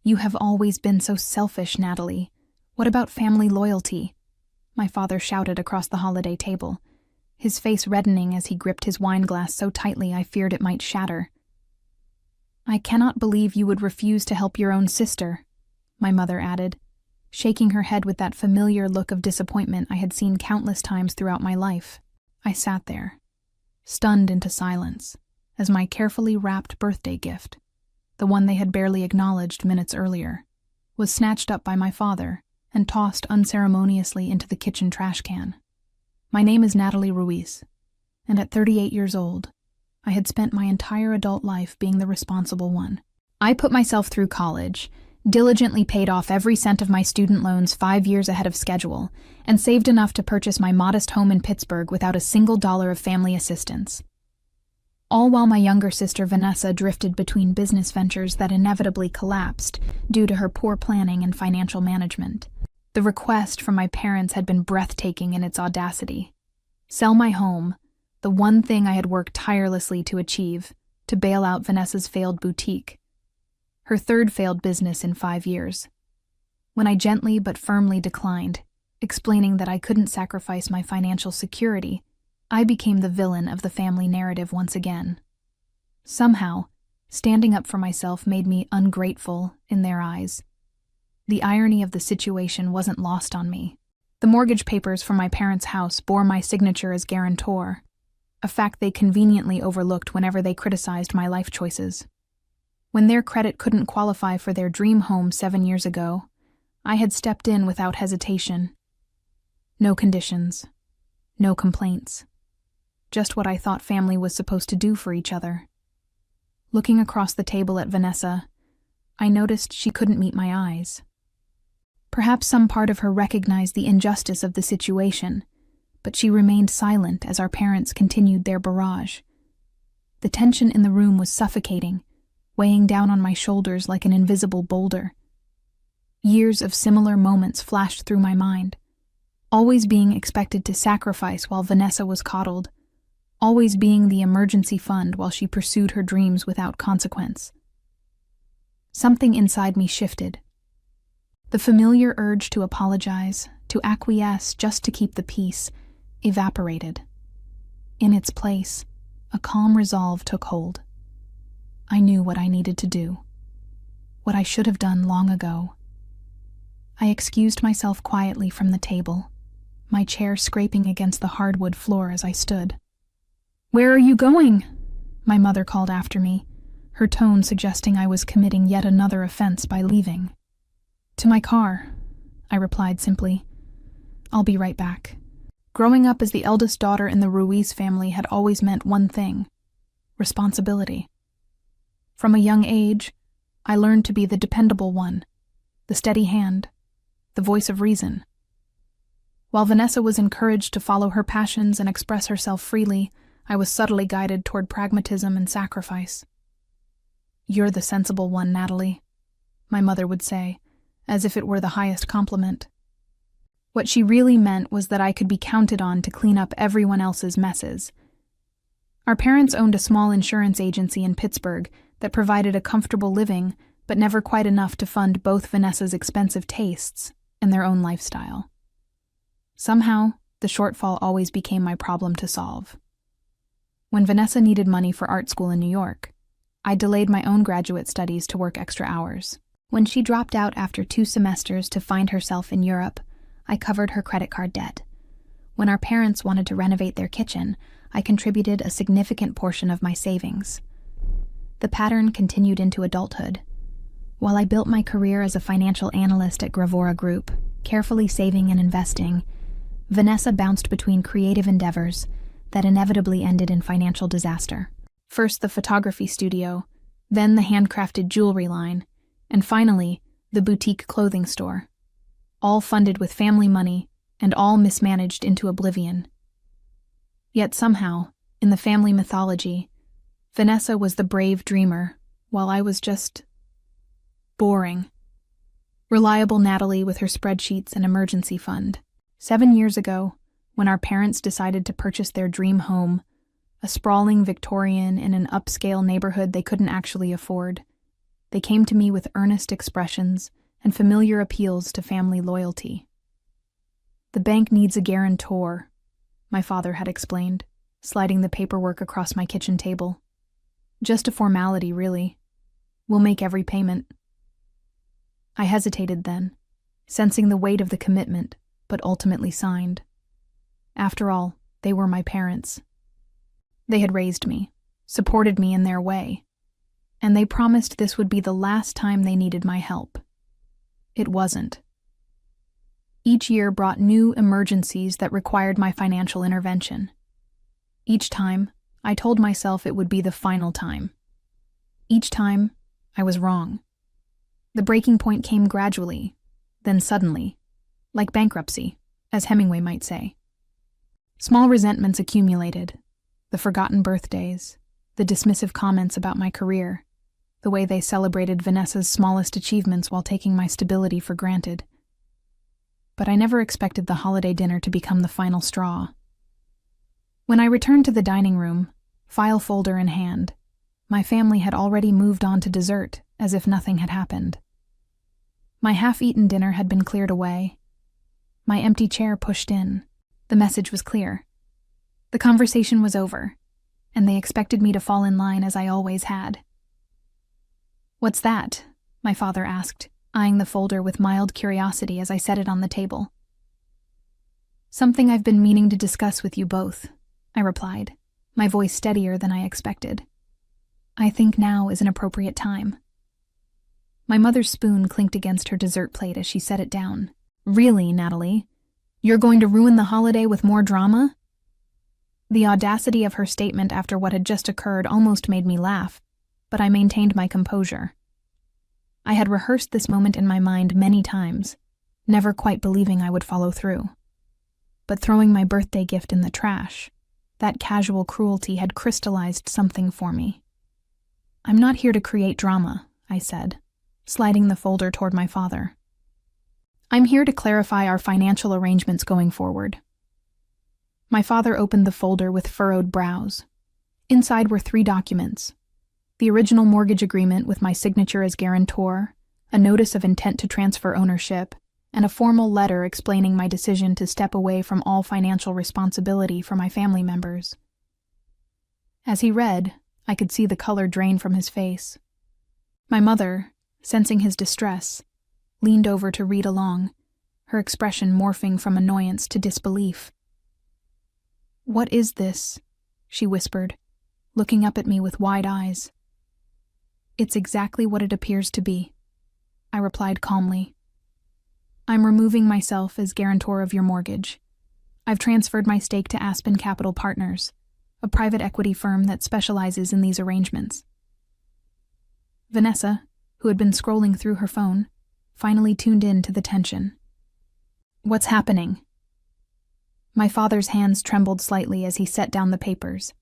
"You have always been so selfish, Natalie. What about family loyalty?" my father shouted across the holiday table, his face reddening as he gripped his wine glass so tightly I feared it might shatter. "I cannot believe you would refuse to help your own sister," my mother added, shaking her head with that familiar look of disappointment I had seen countless times throughout my life. I sat there, stunned into silence, as my carefully wrapped birthday gift, the one they had barely acknowledged minutes earlier, was snatched up by my father and tossed unceremoniously into the kitchen trash can. My name is Natalie Ruiz, and at 38 years old, I had spent my entire adult life being the responsible one. I put myself through college, diligently paid off every cent of my student loans 5 years ahead of schedule, and saved enough to purchase my modest home in Pittsburgh without a single dollar of family assistance. All while my younger sister Vanessa drifted between business ventures that inevitably collapsed due to her poor planning and financial management. The request from my parents had been breathtaking in its audacity. Sell my home, the one thing I had worked tirelessly to achieve, to bail out Vanessa's failed boutique, her third failed business in 5 years. When I gently but firmly declined, explaining that I couldn't sacrifice my financial security, I became the villain of the family narrative once again. Somehow, standing up for myself made me ungrateful in their eyes. The irony of the situation wasn't lost on me. The mortgage papers for my parents' house bore my signature as guarantor, a fact they conveniently overlooked whenever they criticized my life choices. When their credit couldn't qualify for their dream home 7 years ago, I had stepped in without hesitation. No conditions, no complaints. Just what I thought family was supposed to do for each other. Looking across the table at Vanessa, I noticed she couldn't meet my eyes. Perhaps some part of her recognized the injustice of the situation, but she remained silent as our parents continued their barrage. The tension in the room was suffocating, weighing down on my shoulders like an invisible boulder. Years of similar moments flashed through my mind, always being expected to sacrifice while Vanessa was coddled, always being the emergency fund while she pursued her dreams without consequence. Something inside me shifted. The familiar urge to apologize, to acquiesce just to keep the peace, evaporated. In its place, a calm resolve took hold. I knew what I needed to do, what I should have done long ago. I excused myself quietly from the table, my chair scraping against the hardwood floor as I stood. "Where are you going?" my mother called after me, her tone suggesting I was committing yet another offense by leaving. "To my car," I replied simply. "I'll be right back." Growing up as the eldest daughter in the Ruiz family had always meant one thing: responsibility. From a young age, I learned to be the dependable one, the steady hand, the voice of reason. While Vanessa was encouraged to follow her passions and express herself freely, I was subtly guided toward pragmatism and sacrifice. "You're the sensible one, Natalie," my mother would say, as if it were the highest compliment. What she really meant was that I could be counted on to clean up everyone else's messes. Our parents owned a small insurance agency in Pittsburgh that provided a comfortable living, but never quite enough to fund both Vanessa's expensive tastes and their own lifestyle. Somehow, the shortfall always became my problem to solve. When Vanessa needed money for art school in New York, I delayed my own graduate studies to work extra hours. When she dropped out after 2 semesters to find herself in Europe, I covered her credit card debt. When our parents wanted to renovate their kitchen, I contributed a significant portion of my savings. The pattern continued into adulthood. While I built my career as a financial analyst at Gravora Group, carefully saving and investing, Vanessa bounced between creative endeavors that inevitably ended in financial disaster. First the photography studio, then the handcrafted jewelry line, and finally, the boutique clothing store. All funded with family money, and all mismanaged into oblivion. Yet somehow, in the family mythology, Vanessa was the brave dreamer, while I was just boring. Reliable Natalie with her spreadsheets and emergency fund. 7 years ago, when our parents decided to purchase their dream home, a sprawling Victorian in an upscale neighborhood they couldn't actually afford, They came to me with earnest expressions and familiar appeals to family loyalty. "The bank needs a guarantor," my father had explained, sliding the paperwork across my kitchen table. "Just a formality, really. We'll make every payment." I hesitated then, sensing the weight of the commitment, but ultimately signed. After all, they were my parents. They had raised me, supported me in their way, and they promised this would be the last time they needed my help. It wasn't. Each year brought new emergencies that required my financial intervention. Each time, I told myself it would be the final time. Each time, I was wrong. The breaking point came gradually, then suddenly, like bankruptcy, as Hemingway might say. Small resentments accumulated: the forgotten birthdays, the dismissive comments about my career, the way they celebrated Vanessa's smallest achievements while taking my stability for granted. But I never expected the holiday dinner to become the final straw. When I returned to the dining room, file folder in hand, my family had already moved on to dessert, as if nothing had happened. My half-eaten dinner had been cleared away. My empty chair pushed in. The message was clear. The conversation was over, and they expected me to fall in line as I always had. "What's that?" my father asked, eyeing the folder with mild curiosity as I set it on the table. "Something I've been meaning to discuss with you both," I replied, my voice steadier than I expected. "I think now is an appropriate time." My mother's spoon clinked against her dessert plate as she set it down. "Really, Natalie? You're going to ruin the holiday with more drama?" The audacity of her statement after what had just occurred almost made me laugh, but I maintained my composure. I had rehearsed this moment in my mind many times, never quite believing I would follow through. But throwing my birthday gift in the trash, that casual cruelty had crystallized something for me. "I'm not here to create drama," I said, sliding the folder toward my father. "I'm here to clarify our financial arrangements going forward." My father opened the folder with furrowed brows. Inside were 3 documents: the original mortgage agreement with my signature as guarantor, a notice of intent to transfer ownership, and a formal letter explaining my decision to step away from all financial responsibility for my family members. As he read, I could see the color drain from his face. My mother, sensing his distress, leaned over to read along, her expression morphing from annoyance to disbelief. "What is this?" she whispered, looking up at me with wide eyes. "It's exactly what it appears to be," I replied calmly. "I'm removing myself as guarantor of your mortgage. I've transferred my stake to Aspen Capital Partners, a private equity firm that specializes in these arrangements." Vanessa, who had been scrolling through her phone, finally tuned in to the tension. "What's happening?" My father's hands trembled slightly as he set down the papers.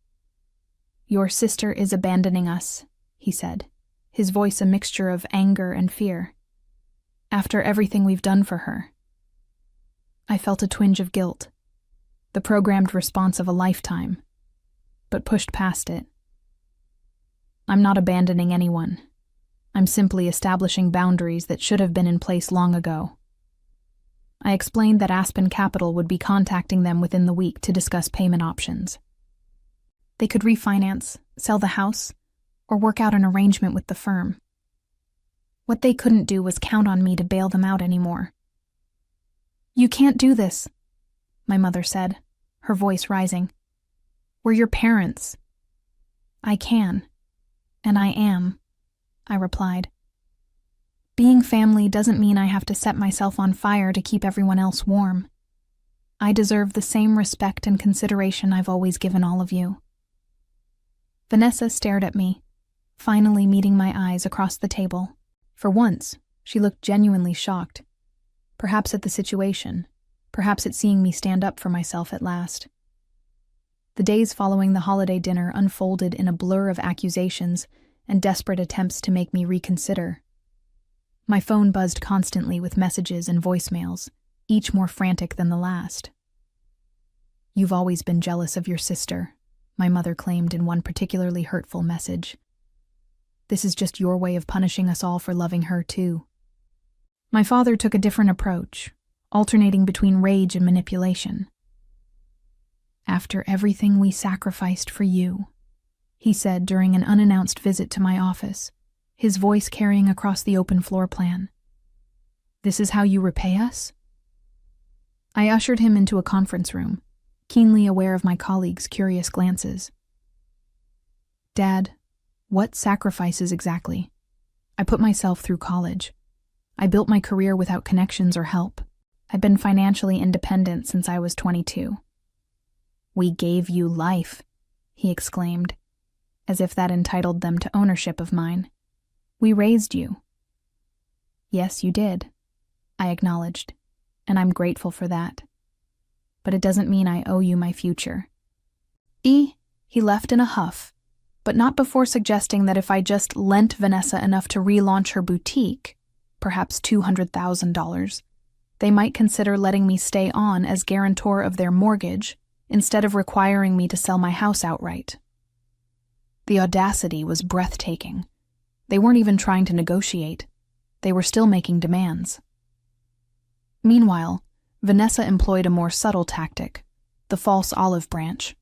"Your sister is abandoning us," he said, his voice a mixture of anger and fear. "After everything we've done for her." I felt a twinge of guilt, the programmed response of a lifetime, but pushed past it. "I'm not abandoning anyone. I'm simply establishing boundaries that should have been in place long ago." I explained that Aspen Capital would be contacting them within the week to discuss payment options. They could refinance, sell the house, or work out an arrangement with the firm. What they couldn't do was count on me to bail them out anymore. "You can't do this," my mother said, her voice rising. "We're your parents." "I can, and I am," I replied. "Being family doesn't mean I have to set myself on fire to keep everyone else warm. I deserve the same respect and consideration I've always given all of you." Vanessa stared at me, finally meeting my eyes across the table. For once, she looked genuinely shocked. Perhaps at the situation, perhaps at seeing me stand up for myself at last. The days following the holiday dinner unfolded in a blur of accusations and desperate attempts to make me reconsider. My phone buzzed constantly with messages and voicemails, each more frantic than the last. "You've always been jealous of your sister," my mother claimed in one particularly hurtful message. This is just your way of punishing us all for loving her, too. My father took a different approach, alternating between rage and manipulation. After everything we sacrificed for you, he said during an unannounced visit to my office, his voice carrying across the open floor plan. This is how you repay us? I ushered him into a conference room, keenly aware of my colleagues' curious glances. Dad, what sacrifices exactly? I put myself through college. I built my career without connections or help. I've been financially independent since I was 22. We gave you life, he exclaimed, as if that entitled them to ownership of mine. We raised you. Yes, you did, I acknowledged, and I'm grateful for that. But it doesn't mean I owe you my future. He left in a huff, but not before suggesting that if I just lent Vanessa enough to relaunch her boutique, perhaps $200,000, they might consider letting me stay on as guarantor of their mortgage instead of requiring me to sell my house outright. The audacity was breathtaking. They weren't even trying to negotiate. They were still making demands. Meanwhile, Vanessa employed a more subtle tactic, the false olive branch.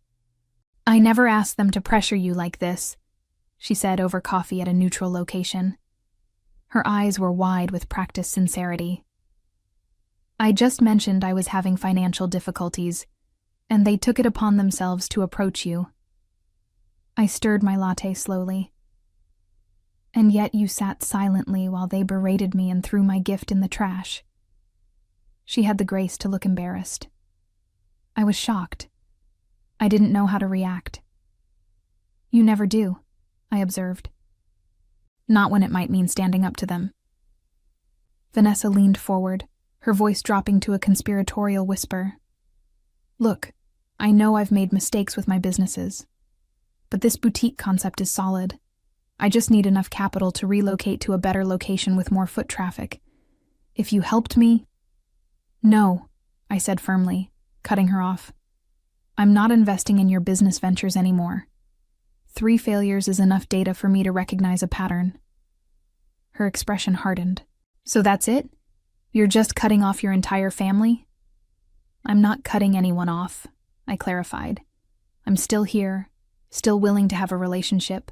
I never asked them to pressure you like this, she said over coffee at a neutral location. Her eyes were wide with practiced sincerity. I just mentioned I was having financial difficulties, and they took it upon themselves to approach you. I stirred my latte slowly. And yet you sat silently while they berated me and threw my gift in the trash. She had the grace to look embarrassed. I was shocked. I didn't know how to react. You never do, I observed. Not when it might mean standing up to them. Vanessa leaned forward, her voice dropping to a conspiratorial whisper. Look, I know I've made mistakes with my businesses, but this boutique concept is solid. I just need enough capital to relocate to a better location with more foot traffic. If you helped me... No, I said firmly, cutting her off. I'm not investing in your business ventures anymore. 3 failures is enough data for me to recognize a pattern. Her expression hardened. So that's it? You're just cutting off your entire family? I'm not cutting anyone off, I clarified. I'm still here, still willing to have a relationship.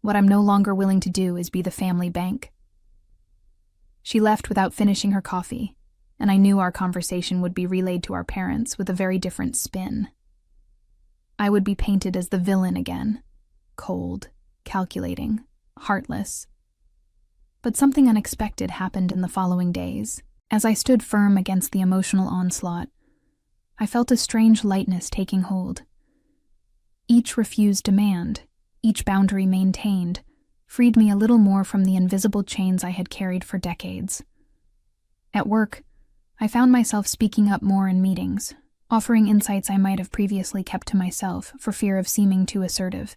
What I'm no longer willing to do is be the family bank. She left without finishing her coffee, and I knew our conversation would be relayed to our parents with a very different spin. I would be painted as the villain again, cold, calculating, heartless. But something unexpected happened in the following days. As I stood firm against the emotional onslaught, I felt a strange lightness taking hold. Each refused demand, each boundary maintained, freed me a little more from the invisible chains I had carried for decades. At work, I found myself speaking up more in meetings, offering insights I might have previously kept to myself for fear of seeming too assertive.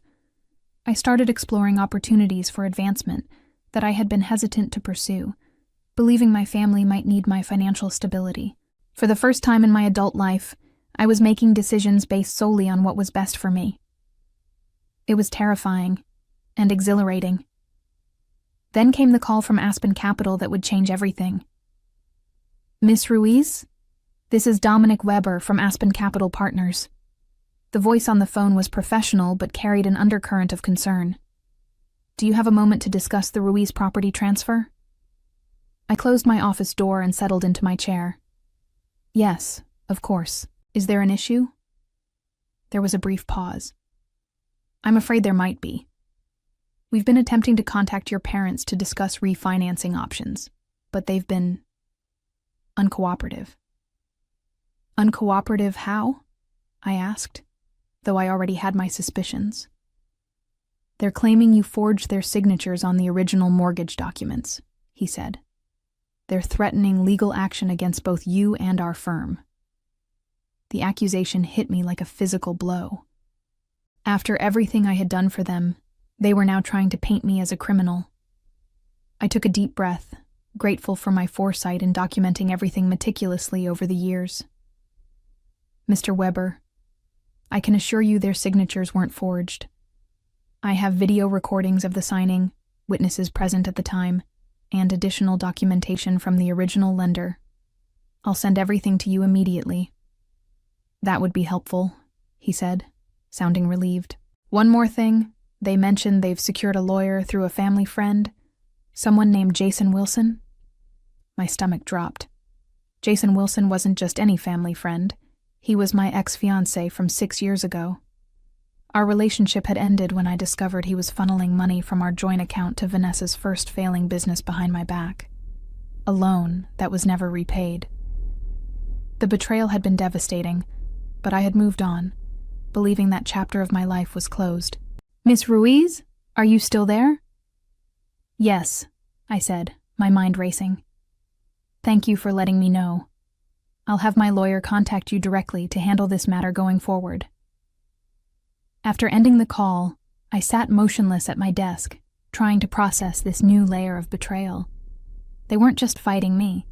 I started exploring opportunities for advancement that I had been hesitant to pursue, believing my family might need my financial stability. For the first time in my adult life, I was making decisions based solely on what was best for me. It was terrifying and exhilarating. Then came the call from Aspen Capital that would change everything. Miss Ruiz? This is Dominic Weber from Aspen Capital Partners. The voice on the phone was professional but carried an undercurrent of concern. Do you have a moment to discuss the Ruiz property transfer? I closed my office door and settled into my chair. Yes, of course. Is there an issue? There was a brief pause. I'm afraid there might be. We've been attempting to contact your parents to discuss refinancing options, but they've been uncooperative. Uncooperative how? I asked, though I already had my suspicions. They're claiming you forged their signatures on the original mortgage documents, he said. They're threatening legal action against both you and our firm. The accusation hit me like a physical blow. After everything I had done for them, they were now trying to paint me as a criminal. I took a deep breath, grateful for my foresight in documenting everything meticulously over the years. Mr. Weber, I can assure you their signatures weren't forged. I have video recordings of the signing, witnesses present at the time, and additional documentation from the original lender. I'll send everything to you immediately. That would be helpful, he said, sounding relieved. One more thing, they mentioned they've secured a lawyer through a family friend, someone named Jason Wilson. My stomach dropped. Jason Wilson wasn't just any family friend. He was my ex-fiancé from 6 years ago. Our relationship had ended when I discovered he was funneling money from our joint account to Vanessa's first failing business behind my back. A loan that was never repaid. The betrayal had been devastating, but I had moved on, believing that chapter of my life was closed. Miss Ruiz, are you still there? Yes, I said, my mind racing. Thank you for letting me know. I'll have my lawyer contact you directly to handle this matter going forward. After ending the call, I sat motionless at my desk, trying to process this new layer of betrayal. They weren't just fighting me.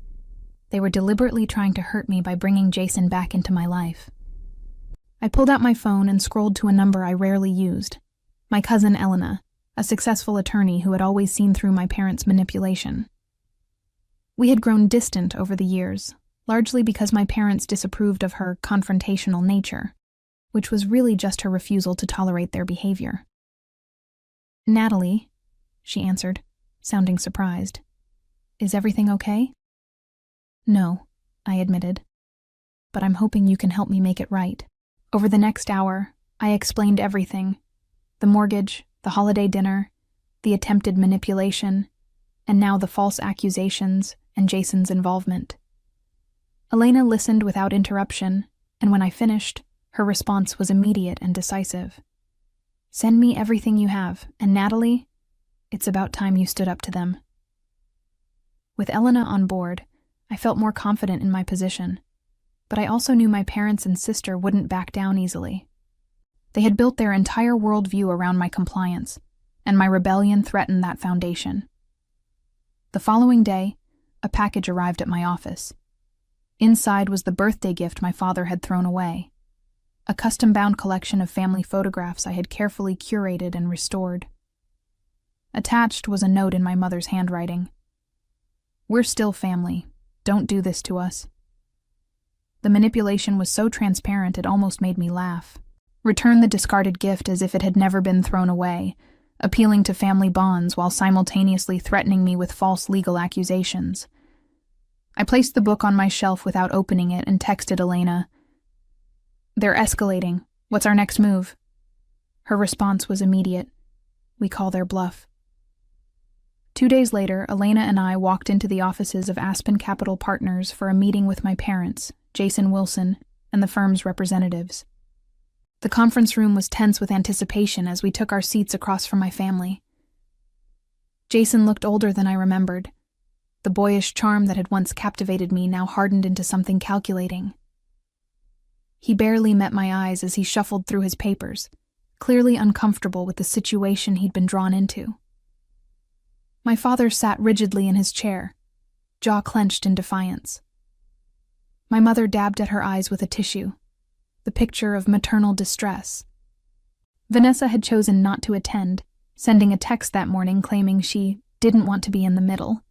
They were deliberately trying to hurt me by bringing Jason back into my life. I pulled out my phone and scrolled to a number I rarely used. My cousin Elena, a successful attorney who had always seen through my parents' manipulation. We had grown distant over the years, largely because my parents disapproved of her confrontational nature, which was really just her refusal to tolerate their behavior. Natalie, she answered, sounding surprised. Is everything okay? No, I admitted, but I'm hoping you can help me make it right. Over the next hour, I explained everything. The mortgage, the holiday dinner, the attempted manipulation, and now the false accusations and Jason's involvement. Elena listened without interruption, and when I finished, her response was immediate and decisive. Send me everything you have, and Natalie, it's about time you stood up to them. With Elena on board, I felt more confident in my position, but I also knew my parents and sister wouldn't back down easily. They had built their entire worldview around my compliance, and my rebellion threatened that foundation. The following day, a package arrived at my office. Inside was the birthday gift my father had thrown away, a custom-bound collection of family photographs I had carefully curated and restored. Attached was a note in my mother's handwriting. We're still family. Don't do this to us. The manipulation was so transparent it almost made me laugh. Return the discarded gift as if it had never been thrown away, appealing to family bonds while simultaneously threatening me with false legal accusations. I placed the book on my shelf without opening it and texted Elena. They're escalating. What's our next move? Her response was immediate. We call their bluff. 2 days later, Elena and I walked into the offices of Aspen Capital Partners for a meeting with my parents, Jason Wilson, and the firm's representatives. The conference room was tense with anticipation as we took our seats across from my family. Jason looked older than I remembered. The boyish charm that had once captivated me now hardened into something calculating. He barely met my eyes as he shuffled through his papers, clearly uncomfortable with the situation he'd been drawn into. My father sat rigidly in his chair, jaw clenched in defiance. My mother dabbed at her eyes with a tissue, the picture of maternal distress. Vanessa had chosen not to attend, sending a text that morning claiming she didn't want to be in the middle,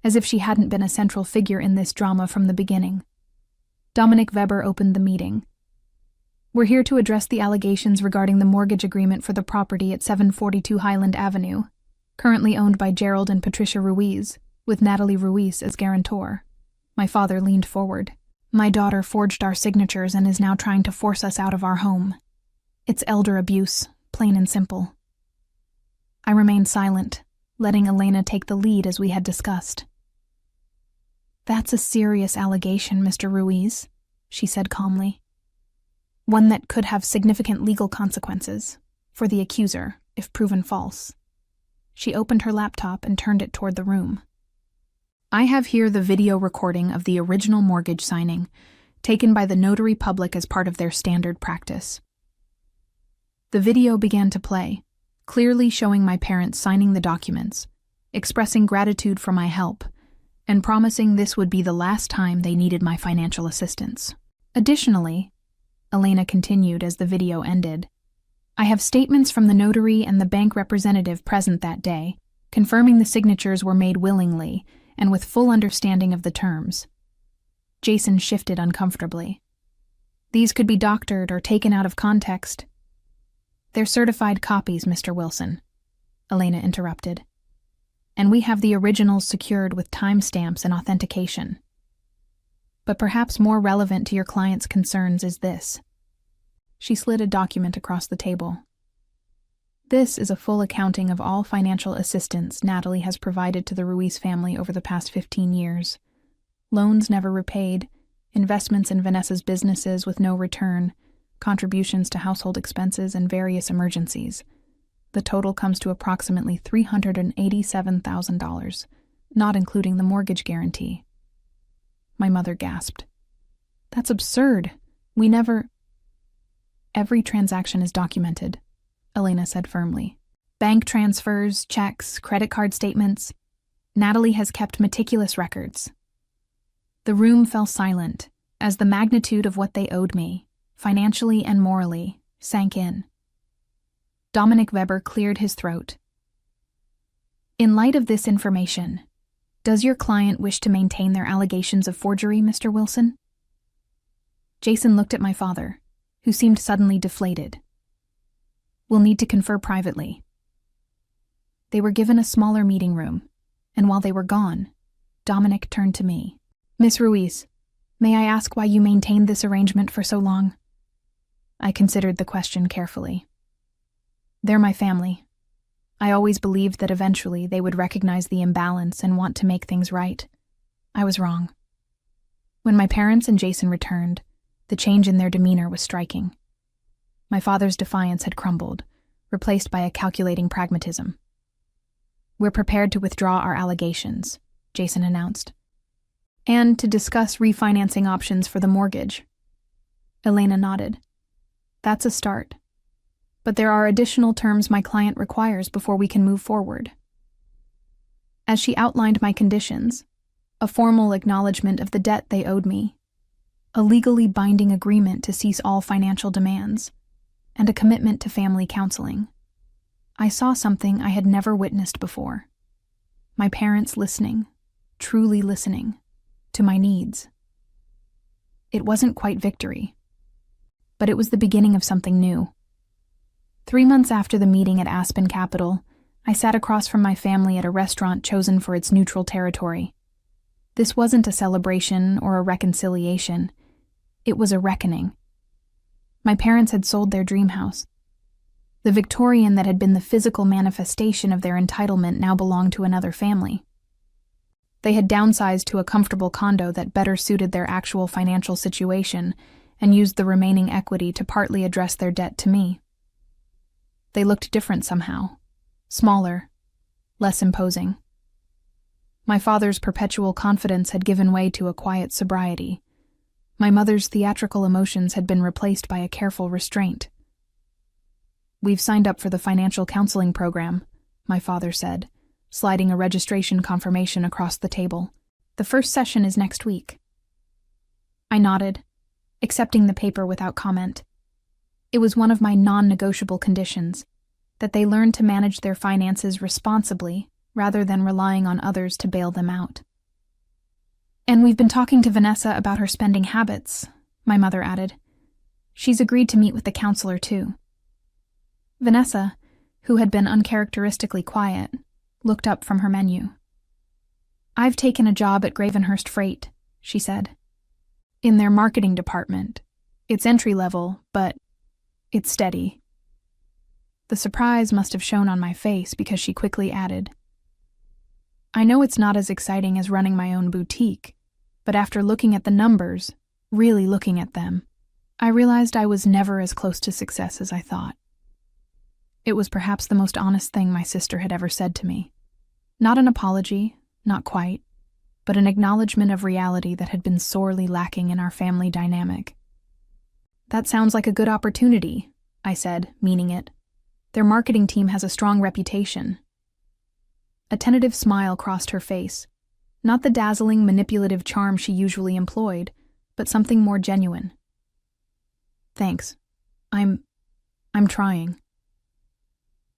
as if she hadn't been a central figure in this drama from the beginning. Dominic Weber opened the meeting. We're here to address the allegations regarding the mortgage agreement for the property at 742 Highland Avenue, currently owned by Gerald and Patricia Ruiz, with Natalie Ruiz as guarantor. My father leaned forward. My daughter forged our signatures and is now trying to force us out of our home. It's elder abuse, plain and simple. I remained silent, letting Elena take the lead as we had discussed. That's a serious allegation, Mr. Ruiz, she said calmly. One that could have significant legal consequences for the accuser if proven false. She opened her laptop and turned it toward the room. I have here the video recording of the original mortgage signing, taken by the notary public as part of their standard practice. The video began to play, clearly showing my parents signing the documents, expressing gratitude for my help, and promising this would be the last time they needed my financial assistance. Additionally, Elena continued as the video ended, I have statements from the notary and the bank representative present that day, confirming the signatures were made willingly and with full understanding of the terms. Jason shifted uncomfortably. These could be doctored or taken out of context. They're certified copies, Mr. Wilson, Elena interrupted. And we have the originals secured with timestamps and authentication. But perhaps more relevant to your client's concerns is this. She slid a document across the table. This is a full accounting of all financial assistance Natalie has provided to the Ruiz family over the past 15 years. Loans never repaid, investments in Vanessa's businesses with no return, contributions to household expenses, and various emergencies. The total comes to approximately $387,000, not including the mortgage guarantee. My mother gasped. That's absurd. We never... Every transaction is documented, Elena said firmly. Bank transfers, checks, credit card statements. Natalie has kept meticulous records. The room fell silent as the magnitude of what they owed me, financially and morally, sank in. Dominic Weber cleared his throat. In light of this information, does your client wish to maintain their allegations of forgery, Mr. Wilson? Jason looked at my father, who seemed suddenly deflated. We'll need to confer privately. They were given a smaller meeting room, and while they were gone, Dominic turned to me. Miss Ruiz, may I ask why you maintained this arrangement for so long? I considered the question carefully. They're my family. I always believed that eventually they would recognize the imbalance and want to make things right. I was wrong. When my parents and Jason returned, the change in their demeanor was striking. My father's defiance had crumbled, replaced by a calculating pragmatism. We're prepared to withdraw our allegations, Jason announced, and to discuss refinancing options for the mortgage. Elena nodded. That's a start. But there are additional terms my client requires before we can move forward. As she outlined my conditions, a formal acknowledgement of the debt they owed me, a legally binding agreement to cease all financial demands, and a commitment to family counseling, I saw something I had never witnessed before. My parents listening, truly listening, to my needs. It wasn't quite victory, but it was the beginning of something new. 3 months after the meeting at Aspen Capital, I sat across from my family at a restaurant chosen for its neutral territory. This wasn't a celebration or a reconciliation. It was a reckoning. My parents had sold their dream house. The Victorian that had been the physical manifestation of their entitlement now belonged to another family. They had downsized to a comfortable condo that better suited their actual financial situation and used the remaining equity to partly address their debt to me. They looked different somehow, smaller, less imposing. My father's perpetual confidence had given way to a quiet sobriety. My mother's theatrical emotions had been replaced by a careful restraint. We've signed up for the financial counseling program, my father said, sliding a registration confirmation across the table. The first session is next week. I nodded, accepting the paper without comment. It was one of my non-negotiable conditions, that they learn to manage their finances responsibly rather than relying on others to bail them out. And we've been talking to Vanessa about her spending habits, my mother added. She's agreed to meet with the counselor too. Vanessa, who had been uncharacteristically quiet, looked up from her menu. I've taken a job at Gravenhurst Freight, she said. In their marketing department. It's entry-level, but it's steady. The surprise must have shown on my face because she quickly added, I know it's not as exciting as running my own boutique, but after looking at the numbers, really looking at them, I realized I was never as close to success as I thought. It was perhaps the most honest thing my sister had ever said to me. Not an apology, not quite, but an acknowledgement of reality that had been sorely lacking in our family dynamic. That sounds like a good opportunity, I said, meaning it. Their marketing team has a strong reputation. A tentative smile crossed her face, not the dazzling, manipulative charm she usually employed, but something more genuine. Thanks. I'm trying.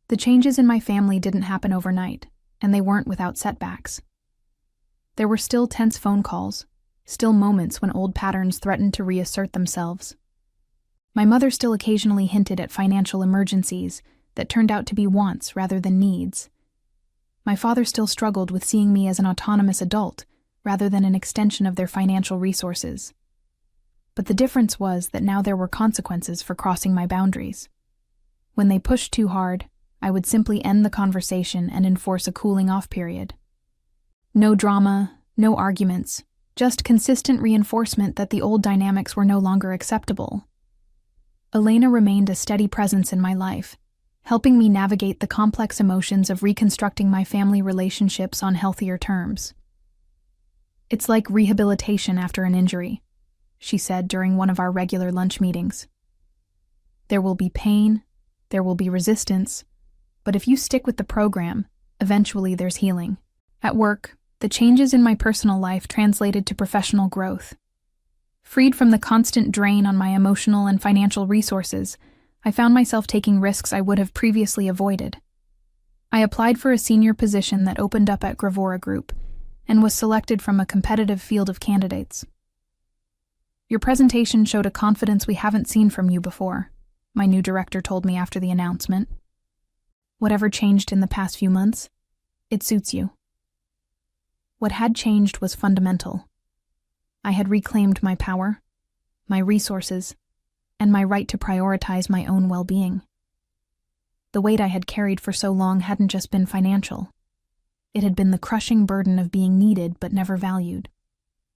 The changes in my family didn't happen overnight. and they weren't without setbacks. There were still tense phone calls, still moments when old patterns threatened to reassert themselves. My mother still occasionally hinted at financial emergencies that turned out to be wants rather than needs. My father still struggled with seeing me as an autonomous adult rather than an extension of their financial resources. But the difference was that now there were consequences for crossing my boundaries. When they pushed too hard, I would simply end the conversation and enforce a cooling-off period. No drama, no arguments, just consistent reinforcement that the old dynamics were no longer acceptable. Elena remained a steady presence in my life, helping me navigate the complex emotions of reconstructing my family relationships on healthier terms. "It's like rehabilitation after an injury," she said during one of our regular lunch meetings. "There will be pain, there will be resistance, but if you stick with the program, eventually there's healing." At work, the changes in my personal life translated to professional growth. Freed from the constant drain on my emotional and financial resources, I found myself taking risks I would have previously avoided. I applied for a senior position that opened up at Gravora Group and was selected from a competitive field of candidates. "Your presentation showed a confidence we haven't seen from you before," my new director told me after the announcement. "Whatever changed in the past few months, it suits you." What had changed was fundamental. I had reclaimed my power, my resources, and my right to prioritize my own well-being. The weight I had carried for so long hadn't just been financial. It had been the crushing burden of being needed but never valued,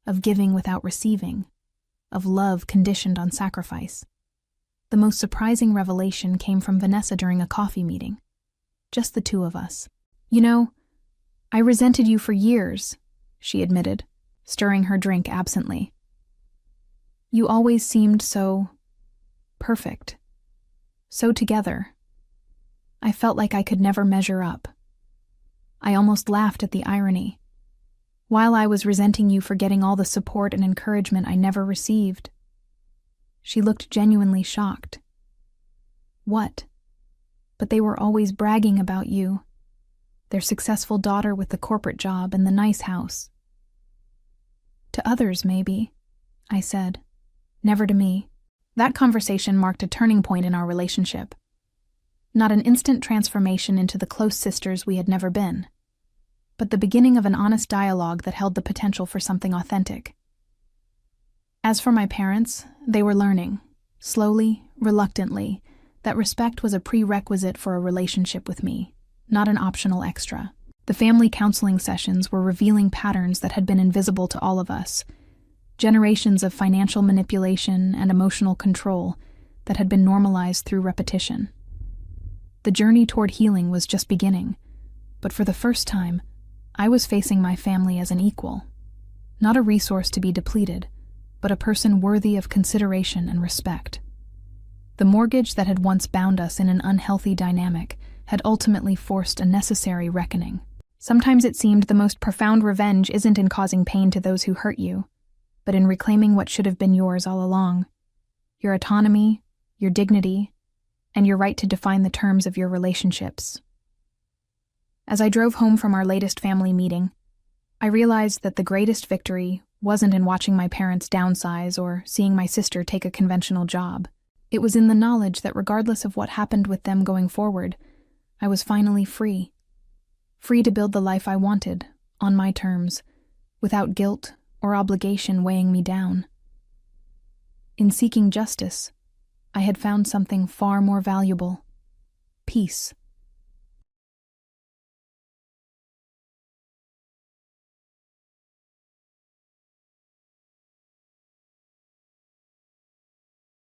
of giving without receiving, of love conditioned on sacrifice. The most surprising revelation came from Vanessa during a coffee meeting. Just the two of us. "You know, I resented you for years," she admitted, stirring her drink absently. "You always seemed so perfect, so together. I felt like I could never measure up." I almost laughed at the irony. While I was resenting you for getting all the support and encouragement I never received. She looked genuinely shocked. "What?" "But they were always bragging about you. Their successful daughter with the corporate job and the nice house." "To others, maybe," I said. "Never to me." That conversation marked a turning point in our relationship. Not an instant transformation into the close sisters we had never been, but the beginning of an honest dialogue that held the potential for something authentic. As for my parents, they were learning, slowly, reluctantly, that respect was a prerequisite for a relationship with me, not an optional extra. The family counseling sessions were revealing patterns that had been invisible to all of us, generations of financial manipulation and emotional control that had been normalized through repetition. The journey toward healing was just beginning, but for the first time, I was facing my family as an equal, not a resource to be depleted, but a person worthy of consideration and respect. The mortgage that had once bound us in an unhealthy dynamic had ultimately forced a necessary reckoning. Sometimes it seemed the most profound revenge isn't in causing pain to those who hurt you, but in reclaiming what should have been yours all along: your autonomy, your dignity, and your right to define the terms of your relationships. As I drove home from our latest family meeting, I realized that the greatest victory wasn't in watching my parents downsize or seeing my sister take a conventional job. It was in the knowledge that regardless of what happened with them going forward, I was finally free. Free to build the life I wanted, on my terms, without guilt or obligation weighing me down. In seeking justice, I had found something far more valuable: peace.